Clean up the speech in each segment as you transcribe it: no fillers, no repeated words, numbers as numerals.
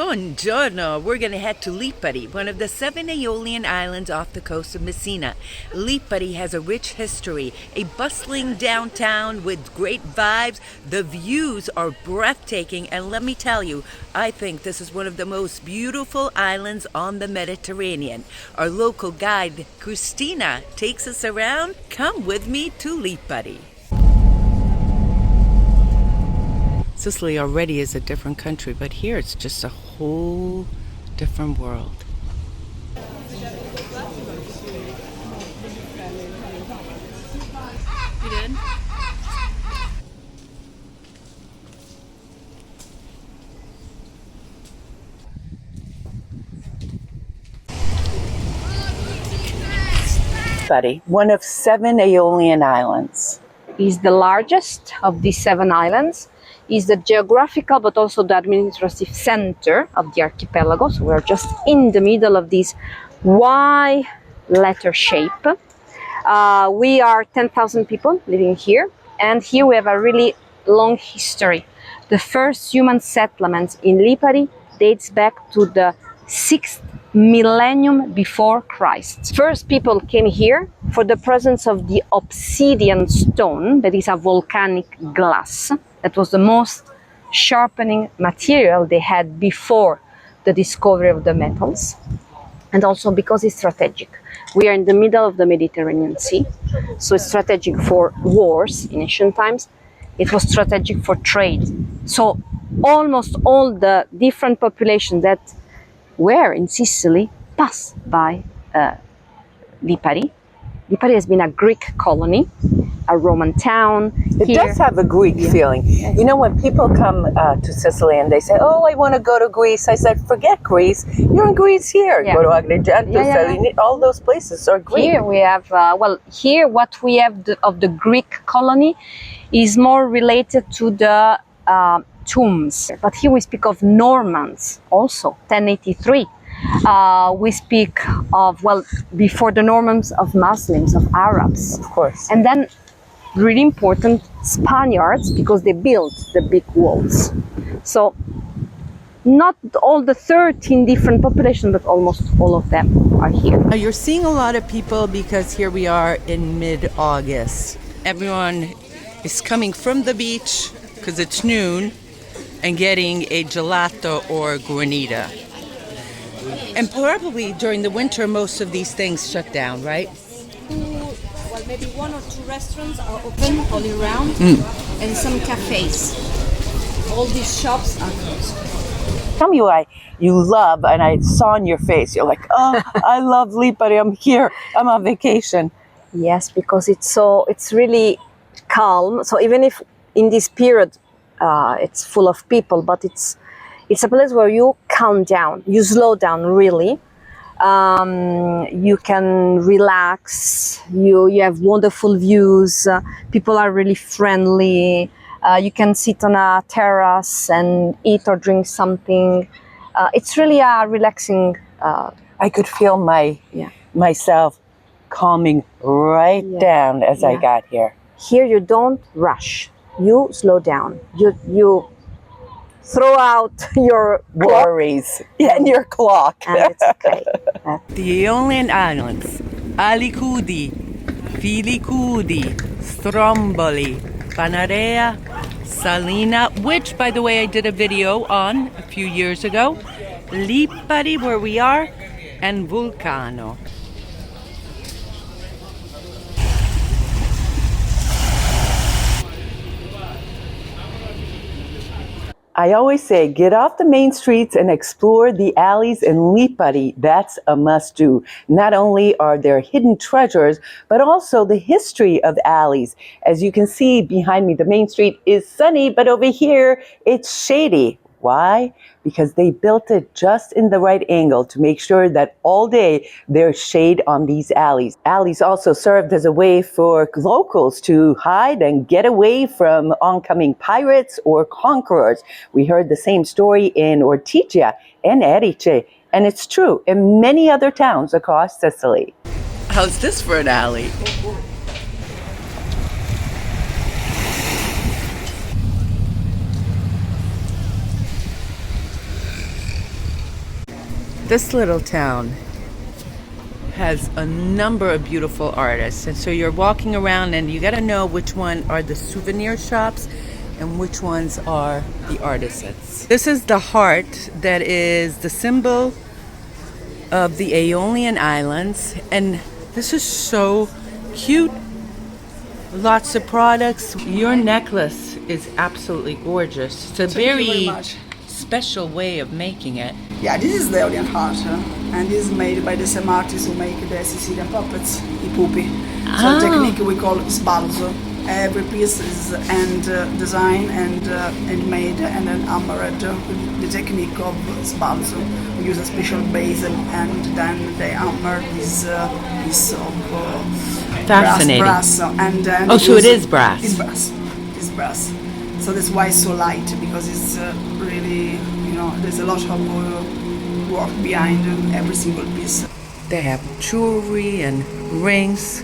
Buongiorno! We're going to head to Lipari, one of the 7 Aeolian Islands off the coast of Messina. Lipari has a rich history, a bustling downtown with great vibes. The views are breathtaking, and let me tell you, I think this is one of the most beautiful islands on the Mediterranean. Our local guide, Christina, takes us around. Come with me to Lipari. Sicily already is a different country, but here it's just a whole different world. You did? Buddy, one of 7 Aeolian Islands. Is the largest of these 7 islands. Is the geographical but also the administrative center of the archipelago. So we're just in the middle of this Y letter shape. We are 10,000 people living here, and here we have a really long history. The first human settlement in Lipari dates back to the 6th millennium before Christ. First people came here for the presence of the obsidian stone, that is a volcanic glass. That was the most sharpening material they had before the discovery of the metals. And also because it's strategic. We are in the middle of the Mediterranean Sea, so it's strategic for wars in ancient times. It was strategic for trade. So almost all the different populations that were in Sicily passed by Lipari. Lipari has been a Greek colony, a Roman town. It does have a Greek feeling. You know, when people come to Sicily and they say, oh, I want to go to Greece, I said, forget Greece. You're in Greece here. Go to Agrigento, all those places are Greek. Here we have, here what we have of the Greek colony is more related to the tombs. But here we speak of Normans also, 1083. We speak of, before the Normans, of Muslims, of Arabs. Of course. And then, really important, Spaniards, because they built the big walls. So, not all the 13 different populations, but almost all of them are here. Now you're seeing a lot of people because here we are in mid-August. Everyone is coming from the beach because it's noon and getting a gelato or granita. And probably during the winter, most of these things shut down, right? Maybe 1 or 2 restaurants are open all year round, and some cafes. All these shops are closed. Tell me why you love, and I saw in your face, you're like, oh, I love Lipari, I'm here, I'm on vacation. Yes, because it's really calm. So even if in this period it's full of people, but it's a place where you calm down, you slow down really. You can relax, you have wonderful views, people are really friendly, you can sit on a terrace and eat or drink something. It's really a relaxing... I could feel myself calming down as I got here. Here you don't rush, you slow down, you throw out your worries and your clock. And it's okay. The Aeolian Islands, Alicudi, Filicudi, Stromboli, Panarea, Salina, which, by the way, I did a video on a few years ago, Lipari, where we are, and Vulcano. I always say, get off the main streets and explore the alleys in Lipari. That's a must-do. Not only are there hidden treasures, but also the history of alleys. As you can see behind me, the main street is sunny, but over here, it's shady. Why? Because they built it just in the right angle to make sure that all day there's shade on these alleys. Alleys also served as a way for locals to hide and get away from oncoming pirates or conquerors. We heard the same story in Ortigia and Erice, and it's true in many other towns across Sicily. How's this for an alley? This little town has a number of beautiful artists, and so you're walking around and you got to know which one are the souvenir shops and which ones are the artisans. This is the heart that is the symbol of the Aeolian Islands, and this is so cute. Lots of products. Your necklace is absolutely gorgeous. It's a very special way of making it. Yeah, this is the Aeolian heart, and this is made by the same artists who make the Sicilian puppets, I pupi. So the technique we call sbalzo. Every piece is hand designed and handmade and then hammered with the technique of sbalzo. We use a special basil and then they hammer this piece of Fascinating. brass. And Oh, so it is brass. It's brass. It's brass. So that's why it's so light, because it's really, there's a lot of work behind every single piece. They have jewelry and rings.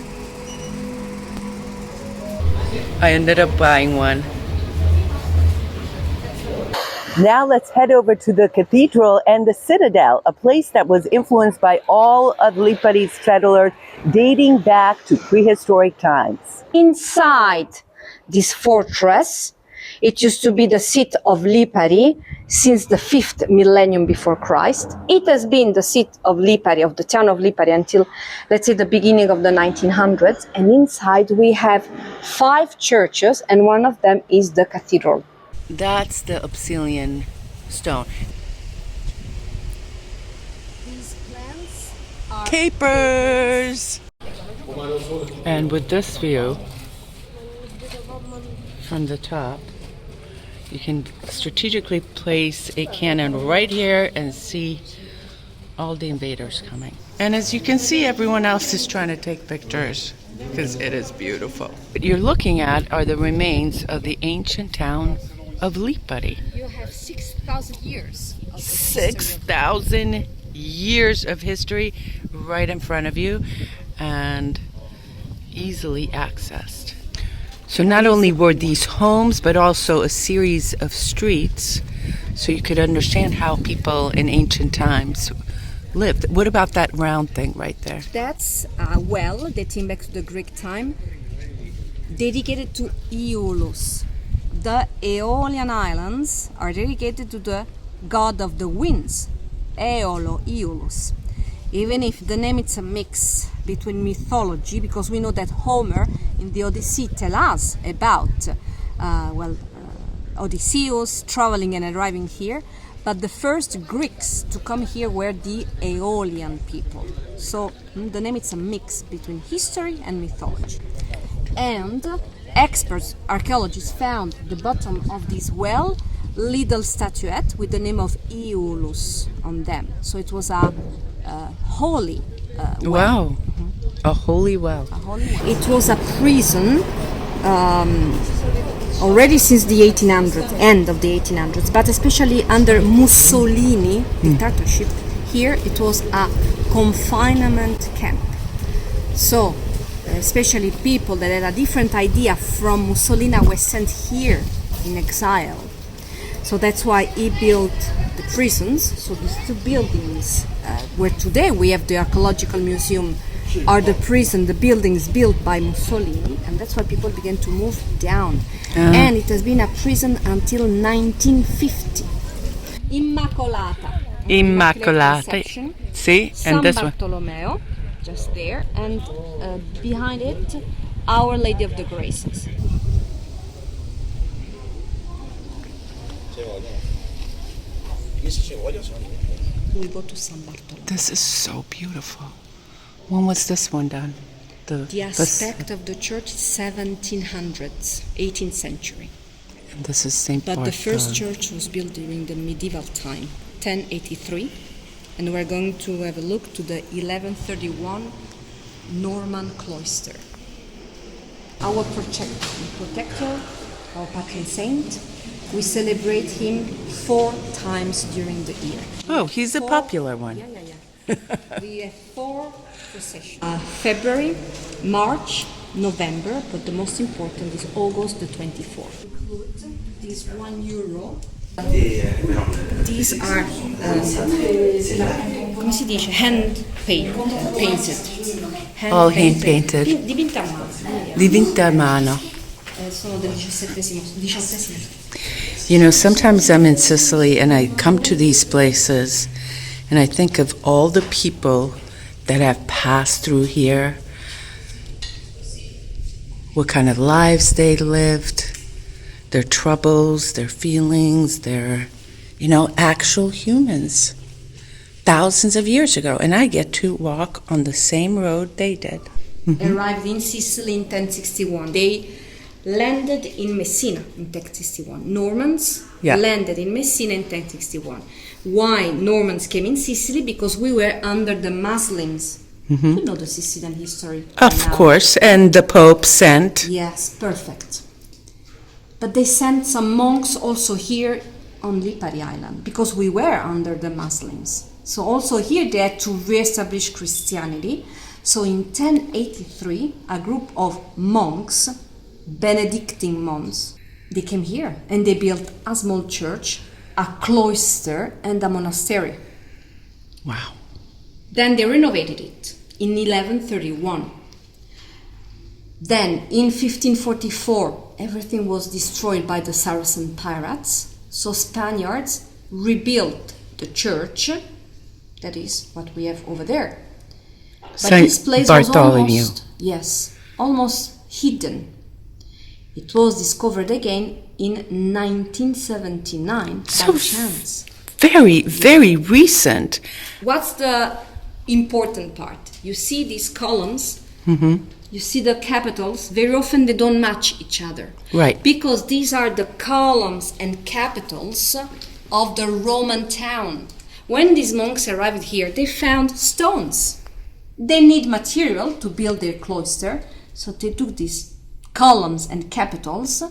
I ended up buying one. Now let's head over to the Cathedral and the Citadel, a place that was influenced by all of Lipari's settlers dating back to prehistoric times. Inside this fortress, it used to be the seat of Lipari since the 5th millennium before Christ. It has been the seat of Lipari, of the town of Lipari, until, let's say, the beginning of the 1900s. And inside we have 5 churches, and one of them is the cathedral. That's the obsidian stone. These plants are Capers! And with this view from the top, you can strategically place a cannon right here and see all the invaders coming. And as you can see, everyone else is trying to take pictures because it is beautiful. What you're looking at are the remains of the ancient town of Lipari. You have 6,000 years. 6,000 years of history right in front of you and easily accessed. So not only were these homes, but also a series of streets, so you could understand how people in ancient times lived. What about that round thing right there? That's a well dating back to the Greek time, dedicated to Aeolus. The Aeolian Islands are dedicated to the god of the winds, Aeolus. Even if the name is a mix between mythology, because we know that Homer in the Odyssey tells us about Odysseus traveling and arriving here, but the first Greeks to come here were the Aeolian people. So the name is a mix between history and mythology. And experts, archaeologists, found at the bottom of this well little statuette with the name of Aeolus on them. So it was a holy well. Wow, a holy well. It was a prison already since the 1800s, end of the 1800s, but especially under Mussolini dictatorship. Here it was a confinement camp. So especially people that had a different idea from Mussolini were sent here in exile. So that's why he built the prisons. So these 2 buildings, where today we have the archaeological museum, are the prison, the buildings built by Mussolini, and that's why people began to move down. And it has been a prison until 1950. Immacolata. See, and this one. Bartolomeo, just there, and behind it, Our Lady of the Graces. We go to San Bartolomeo. This is so beautiful. When was this one done? The aspect of the church is 1700s, 18th century. And this is St. But the first Bartholomew. church was built during the medieval time, 1083. And we're going to have a look to the 1131 Norman cloister. Our protector, our patron saint, we celebrate him 4 times during the year. Oh, he's a popular one. Yeah. We have 4 processions. February, March, November, but the most important is August the 24th. Include this €1. These are come si dice, painted. All hand painted. Dipinta a mano. Dipinta a mano. Sono del XVIII. You know, sometimes I'm in Sicily and I come to these places and I think of all the people that have passed through here, what kind of lives they lived, their troubles, their feelings, their, you know, actual humans thousands of years ago. And I get to walk on the same road they did. Arrived in Sicily in 1061. They landed in Messina in 1061. Normans landed in Messina in 1061. Why Normans came in Sicily? Because we were under the Muslims. You know the Sicilian history. Of course, and the Pope sent. Yes, perfect. But they sent some monks also here on Lipari Island because we were under the Muslims. So also here they had to re-establish Christianity. So in 1083, a group of monks, Benedictine monks, they came here and they built a small church, a cloister, and a monastery. Wow. Then they renovated it in 1131. Then in 1544, everything was destroyed by the Saracen pirates. So Spaniards rebuilt the church. That is what we have over there. But Saint this place Bartholomew. was almost hidden. It was discovered again in 1979 by chance. Very, very recent. What's the important part? You see these columns, you see the capitals, very often they don't match each other. Right. Because these are the columns and capitals of the Roman town. When these monks arrived here, they found stones. They need material to build their cloister, so they took these columns and capitals,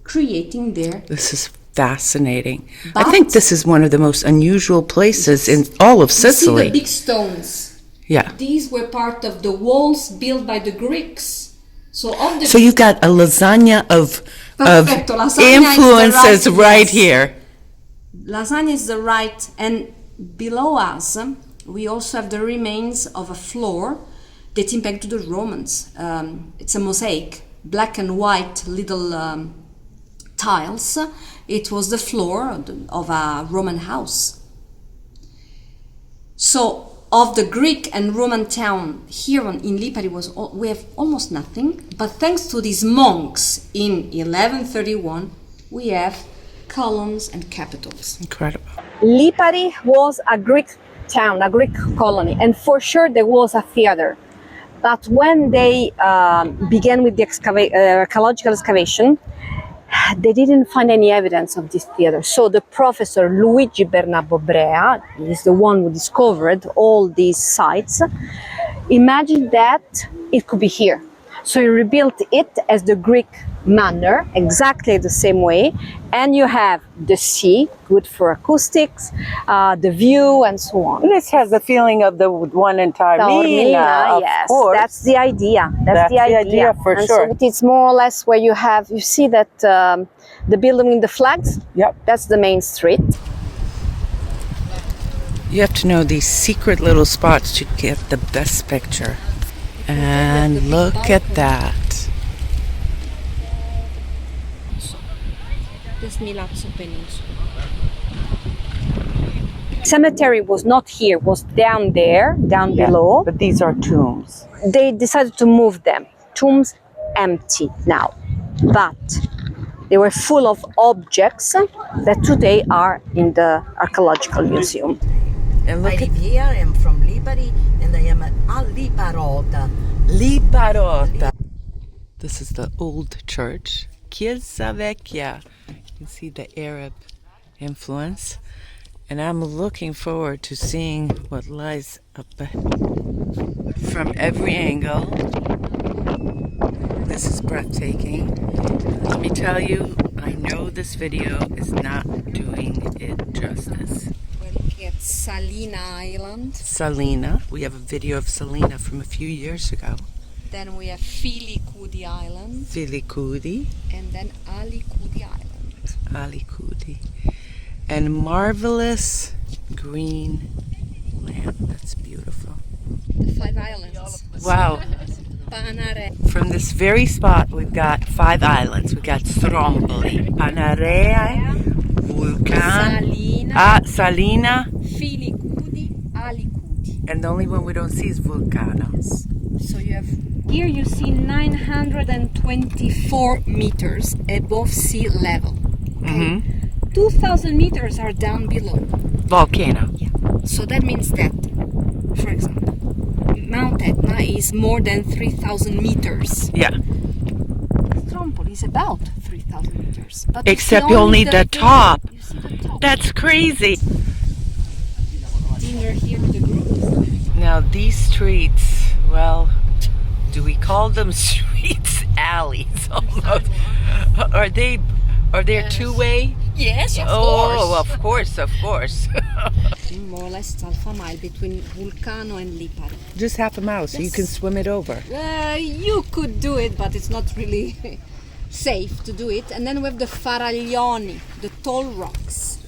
creating their... This is fascinating. I think this is one of the most unusual places in all of Sicily. You see the big stones. Yeah. These were part of the walls built by the Greeks. So you've got a lasagna of Perfetto, lasagna influences is the right here. Lasagna is the right, and below us we also have the remains of a floor dating back to the Romans. It's a mosaic, black and white little tiles. It was the floor of a Roman house. So of the Greek and Roman town here in Lipari we have almost nothing, but thanks to these monks in 1131 we have columns and capitals. Incredible. Lipari was a Greek town, a Greek colony, and for sure there was a theater. But when they began with the archaeological excavation, they didn't find any evidence of this theater. So the professor Luigi Bernabò Brea is the one who discovered all these sites, imagined that it could be here. So he rebuilt it as the Greek manner, exactly the same way. And you have the sea, good for acoustics, the view, and so on. This has the feeling of the one in Taormina, of yes, course. that's the idea. That's the idea for and sure. So it's more or less where you see that the building with the flags. Yep. That's the main street. You have to know these secret little spots to get the best picture. And look at that. This Milazzo Peninsula. Cemetery was not here, was down there, down below. But these are tombs. They decided to move them. Tombs empty now. But they were full of objects that today are in the archaeological museum. And look I live here, I'm from Lipari, and I am at Liparota. Liparota. This is the old church, Chiesa Vecchia. You can see the Arab influence. And I'm looking forward to seeing what lies up from every angle. This is breathtaking. Let me tell you, I know this video is not doing it justice. We're looking at Salina Island. Salina. We have a video of Salina from a few years ago. Then we have Filicudi Island. Filicudi. And then Alicudi Island. Alicudi. And marvelous green land. It's beautiful. The 5 islands. Wow. Panoramic. From this very spot, we've got 5 islands. We've got Stromboli, Panoramic, Salina, Filicudi, Alicudi. and the only one we don't see is Vulcano. So you have here you see 924 meters above sea level. Okay? 2,000 meters are down below. Volcano. Yeah. So that means that, for example, Mount Etna is more than 3,000 meters. Yeah. Stromboli is about 3,000 meters. But Except only the top. You see the top. That's crazy. Dinner here with the group. Now these streets, well, do we call them streets? Alleys almost. Are they two-way? Yes, of course. Of course. More or less half a mile between Vulcano and Lipari. Just half a mile, so you can swim it over. You could do it, but it's not really safe to do it. And then we have the Faraglioni, the tall rocks.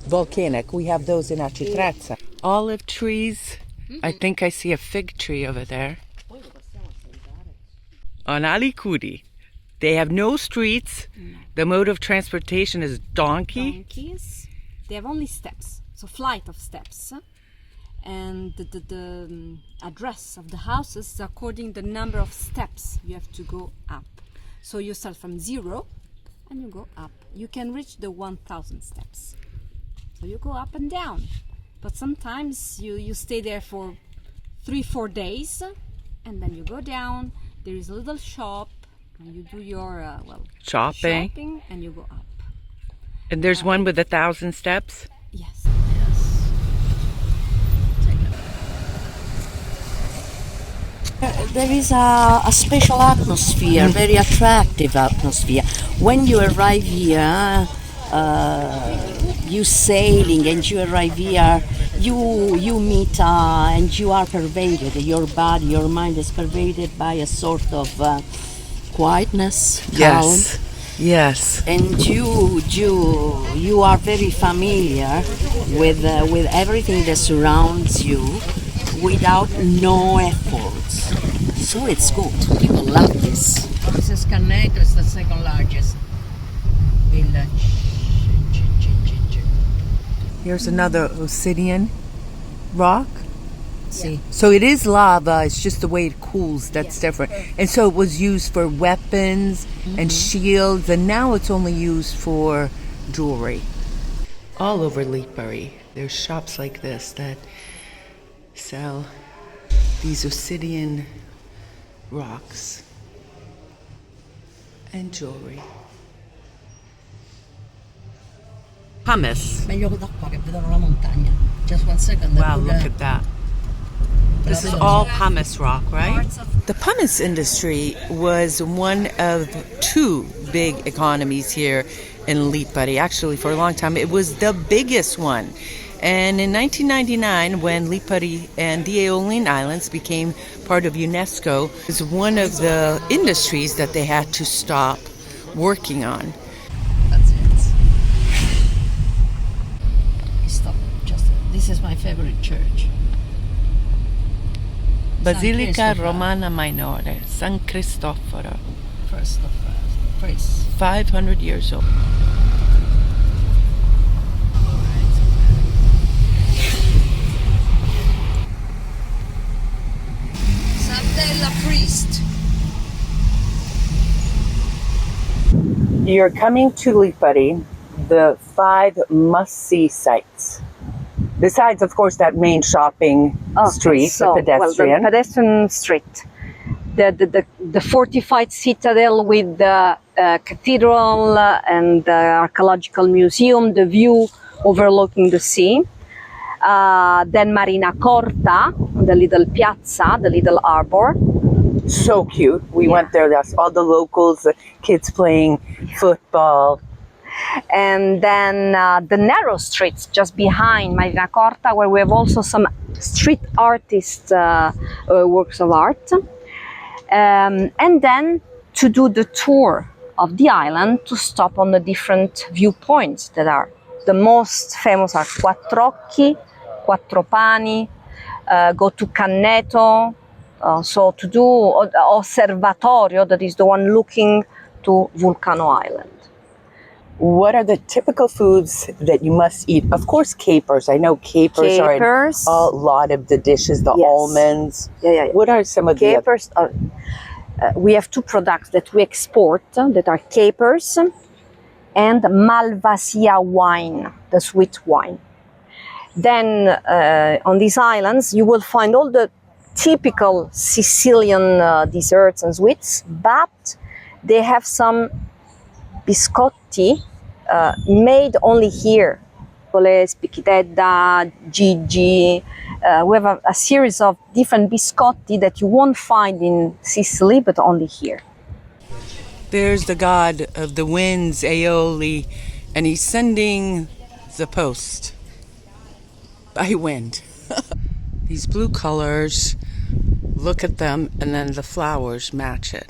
Volcanic, we have those in Arcitrezza. Olive trees. I think I see a fig tree over there. On Alicudi, they have no streets. The mode of transportation is donkey. Donkeys. They have only steps, so flight of steps. And the address of the houses is according to the number of steps you have to go up. So you start from 0 and you go up. You can reach the 1,000 steps. So you go up and down. But sometimes you stay there for 3-4 days and then you go down. There is a little shop and you do your shopping and you go up. And there's one with 1,000 steps? Yes. There is a special atmosphere, very attractive atmosphere. When you arrive here, you sailing and you arrive here, you meet and you are pervaded. Your body, your mind is pervaded by a sort of quietness, calm. Yes. And you are very familiar with everything that surrounds you without no efforts. So it's good. People love this. This is Cathedral, it's the second largest village. Here's another obsidian rock. See. So it is lava, it's just the way it cools that's different. And so it was used for weapons and shields, and now it's only used for jewelry. All over Lipari, there's shops like this that sell these obsidian rocks and jewelry. Pumice. Meglio da qua che vedono la montagna. Just 1 second. Wow, look at that. This is all pumice rock, right? The pumice industry was one of 2 big economies here in Lipari. Actually, for a long time, it was the biggest one. And in 1999, when Lipari and the Aeolian Islands became part of UNESCO, it was one of the industries that they had to stop working on. That's it. Stop. This is my favorite church. Basilica Romana Minore, San Cristoforo. First of praise. 500 years old. Santella priest. You're coming to Lipari, the 5 must-see sites. Besides, of course, that main shopping street, the pedestrian. Well, the pedestrian street. The fortified citadel with the cathedral and the archaeological museum, the view overlooking the sea. Then Marina Corta, the little piazza, the little arbor. So cute. We went there, that's all the locals, the kids playing football. And then the narrow streets just behind Marina Corta, where we have also some street artist works of art. And then to do the tour of the island, to stop on the different viewpoints that are the most famous are Quattrocchi, Quattro Pani, go to Canneto, so to do Osservatorio, that is the one looking to Vulcano Island. What are the typical foods that you must eat? Of course, capers. I know capers are in a lot of the dishes, the almonds. Yeah. What are some of capers? We have two products that we export that are capers and Malvasia wine, the sweet wine. Then on these islands, you will find all the typical Sicilian desserts and sweets, but they have some biscotti made only here. Spichitedda, Gigi. We have a series of different biscotti that you won't find in Sicily, but only here. There's the god of the winds, Aeoli, and he's sending the post by wind. These blue colors, look at them, and then the flowers match it.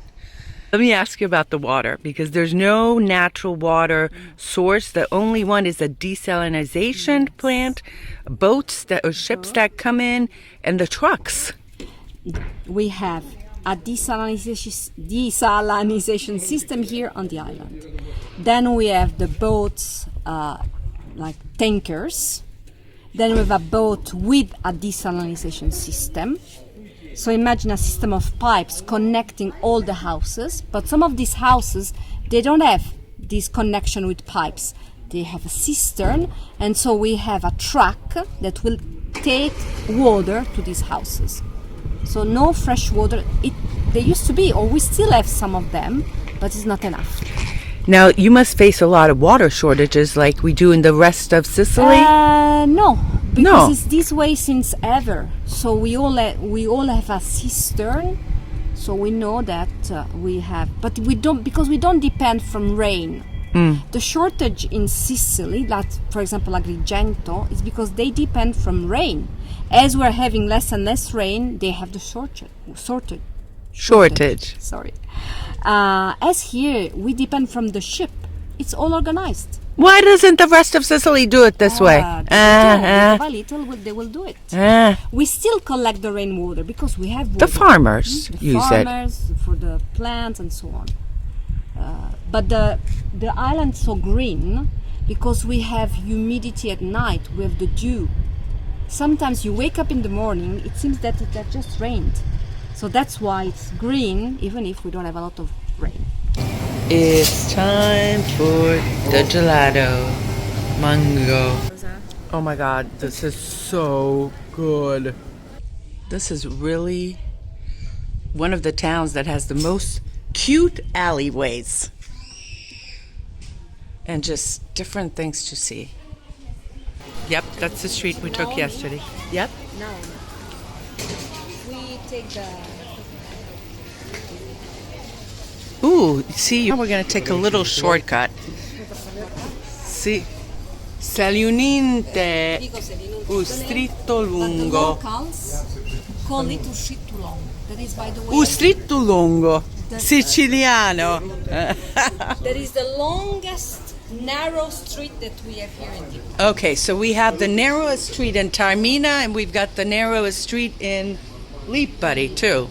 Let me ask you about the water, because there's no natural water source. The only one is a desalinization plant, boats that or ships that come in, and the trucks. We have a desalinization system here on the island. Then we have the boats like tankers. Then we have a boat with a desalinization system. So imagine a system of pipes connecting all the houses, but some of these houses, they don't have this connection with pipes. They have a cistern, and so we have a truck that will take water to these houses. So no fresh water. They used to be, or we still have some of them, but it's not enough. Now, you must face a lot of water shortages like we do in the rest of Sicily? No, because it's this way since ever. So we all have a cistern, so we know that we have, but we don't, because we don't depend from rain. The shortage in Sicily, like for example Agrigento, is because they depend from rain. As we're having less and less rain, they have the shortage. Sorry. As here, we depend from the ship. It's all organized. Why doesn't the rest of Sicily do it this way? Little by little, they will do it. We still collect the rainwater because we have water. The farmers use it. For the plants and so on. But the island's so green because we have humidity at night. We have the dew. Sometimes you wake up in the morning, it seems that it just rained. So that's why it's green, even if we don't have a lot of rain. It's time for the gelato. Mango. Oh my god, this is so good. This is really one of the towns that has the most cute alleyways. And just different things to see. Yep, that's the street we took yesterday. Yep. No. We take the... Ooh, see, we're going to take a little shortcut. See, Saliuninte, Ustritto lungo. The locals call it Ustritto lungo. That is, by the way... Ustritto lungo, Siciliano. That is the longest narrow street that we have here in Italy. Okay, so we have the narrowest street in Taormina, and we've got the narrowest street in Lipari, too.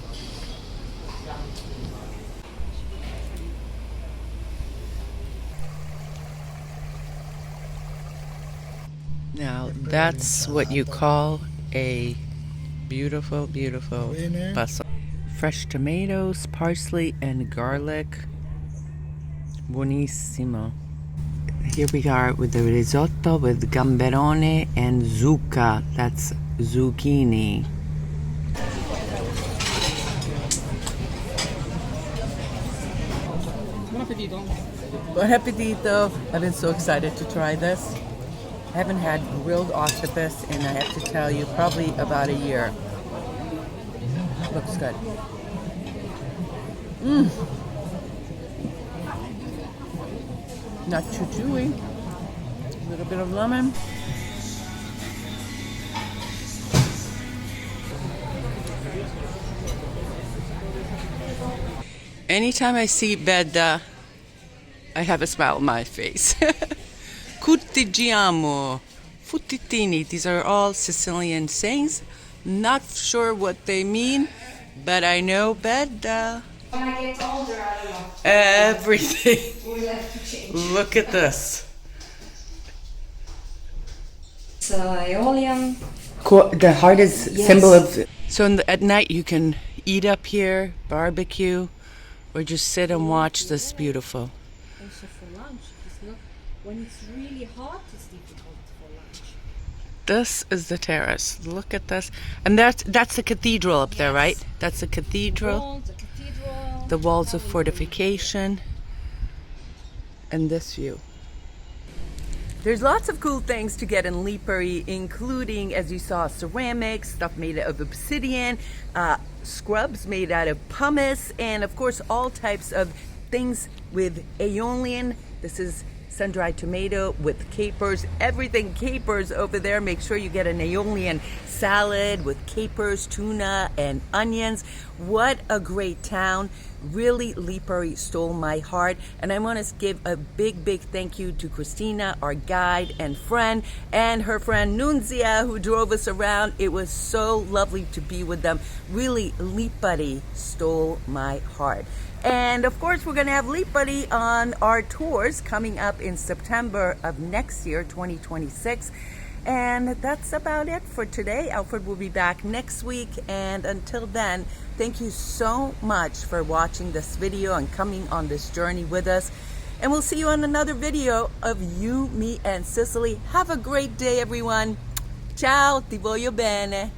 Now, that's what you call a beautiful, beautiful bustle. Fresh tomatoes, parsley, and garlic. Buonissimo. Here we are with the risotto with gamberone and zucca. That's zucchini. Buon appetito. Buon appetito. I've been so excited to try this. I haven't had grilled octopus in, I have to tell you, probably about a year. Looks good. Not too chewy. A little bit of lemon. Anytime I see Bedda, I have a smile on my face. Corteggiamo Futtitini. These are all Sicilian sayings. Not sure what they mean, but I know bed. When I get older, I don't know. Everything. We'll have to change. Look at this. It's Aeolian. The heart is Yes. symbol of. So at night you can eat up here, barbecue, or just sit and watch this beautiful. Also for lunch. It's not, when it's really hot, it's difficult for lunch. This is the terrace. Look at this, and that's the cathedral up there, right? That's the cathedral. The cathedral. The walls of fortification, and this view. There's lots of cool things to get in Lipari, including, as you saw, ceramics, stuff made of obsidian, scrubs made out of pumice, and of course all types of things with Aeolian. This is sun-dried tomato with capers, everything capers over there. Make sure you get an Aeolian salad with capers, tuna, and onions. What a great town. Really, Lipari stole my heart. And I want to give a big thank you to Christina, our guide and friend, and her friend Nunzia, who drove us around. It was so lovely to be with them. Really, Lipari stole my heart. And of course, we're going to have Lipari on our tours coming up in September of next year, 2026. And that's about it for today. Alfred will be back next week. And until then, thank you so much for watching this video and coming on this journey with us. And we'll see you on another video of You, Me, and Sicily. Have a great day, everyone. Ciao, ti voglio bene.